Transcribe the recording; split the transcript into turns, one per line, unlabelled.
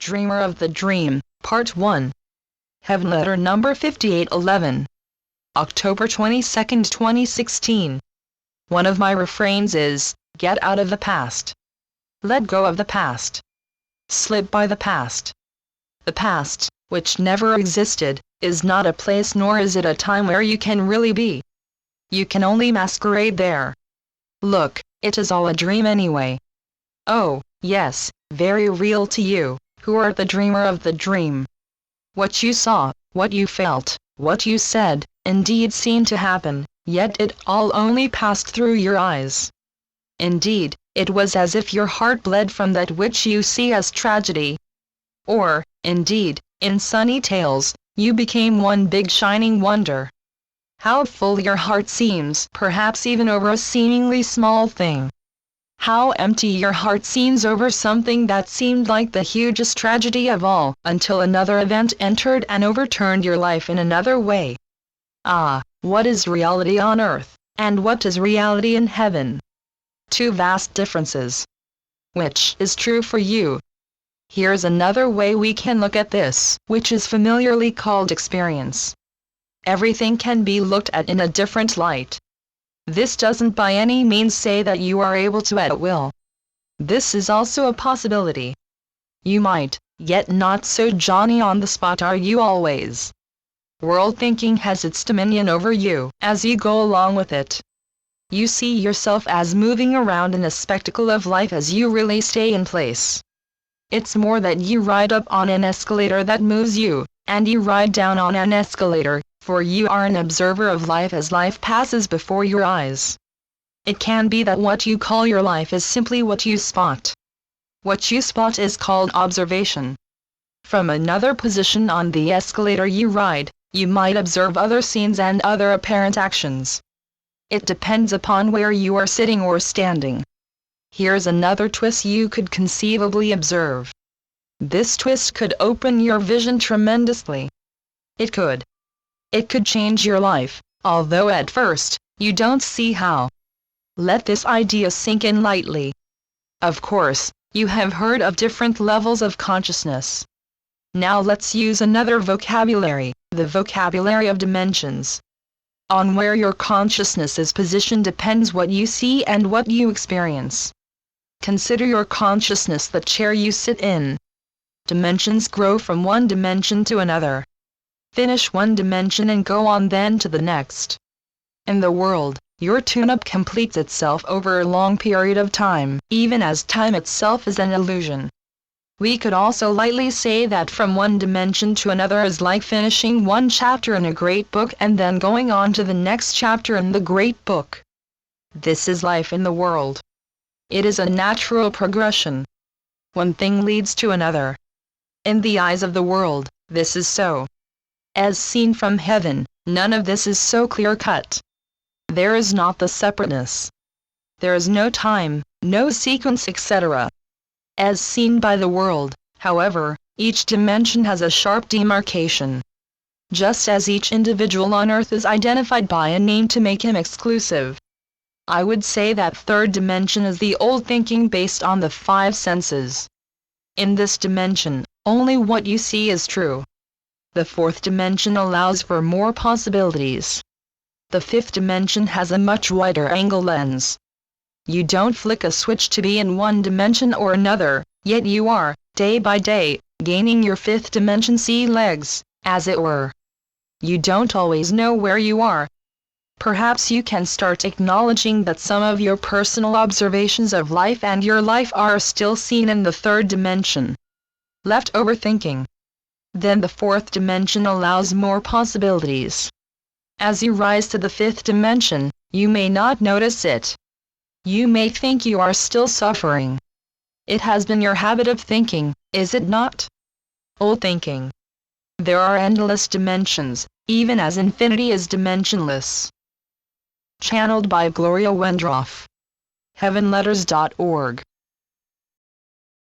Dreamer of the Dream, Part 1. Heavenletter number 5811. October 22, 2016. One of my refrains is, get out of the past. Let go of the past. Slip by the past. The past, which never existed, is not a place nor is it a time where you can really be. You can only masquerade there. Look, it is all a dream anyway. Oh, yes, very real to you, who are the dreamer of the dream. What you saw, what you felt, what you said, indeed seemed to happen, yet it all only passed through your eyes. Indeed, it was as if your heart bled from that which you see as tragedy. Or, indeed, in sunny tales, you became one big shining wonder. How full your heart seems, perhaps even over a seemingly small thing. How empty your heart seems over something that seemed like the hugest tragedy of all, until another event entered and overturned your life in another way. Ah, what is reality on earth, and what is reality in heaven? Two vast differences. Which is true for you? Here's another way we can look at this, which is familiarly called experience. Everything can be looked at in a different light. This doesn't by any means say that you are able to at will. This is also a possibility. You might, yet not so Johnny on the spot are you always. World thinking has its dominion over you, as you go along with it. You see yourself as moving around in a spectacle of life as you really stay in place. It's more that you ride up on an escalator that moves you, and you ride down on an escalator, for you are an observer of life as life passes before your eyes. It can be that what you call your life is simply what you spot. What you spot is called observation. From another position on the escalator you ride, you might observe other scenes and other apparent actions. It depends upon where you are sitting or standing. Here's another twist you could conceivably observe. This twist could open your vision tremendously. It could change your life, although at first, you don't see how. Let this idea sink in lightly. Of course, you have heard of different levels of consciousness. Now let's use another vocabulary, the vocabulary of dimensions. On where your consciousness is positioned depends what you see and what you experience. Consider your consciousness the chair you sit in. Dimensions grow from one dimension to another. Finish one dimension and go on then to the next. In the world, your tune-up completes itself over a long period of time, even as time itself is an illusion. We could also lightly say that from one dimension to another is like finishing one chapter in a great book and then going on to the next chapter in the great book. This is life in the world. It is a natural progression. One thing leads to another. In the eyes of the world, this is so. As seen from heaven, none of this is so clear-cut. There is not the separateness. There is no time, no sequence, etc. As seen by the world, however, each dimension has a sharp demarcation. Just as each individual on earth is identified by a name to make him exclusive. I would say that third dimension is the old thinking based on the five senses. In this dimension, only what you see is true. The fourth dimension allows for more possibilities. The fifth dimension has a much wider angle lens. You don't flick a switch to be in one dimension or another, yet you are, day by day, gaining your fifth dimension sea legs, as it were. You don't always know where you are. Perhaps you can start acknowledging that some of your personal observations of life and your life are still seen in the third dimension. Left overthinking. Then the fourth dimension allows more possibilities. As you rise to the fifth dimension, you may not notice it. You may think you are still suffering. It has been your habit of thinking, is it not? Old thinking. There are endless dimensions, even as infinity is dimensionless. Channeled by Gloria Wendroff. Heavenletters.org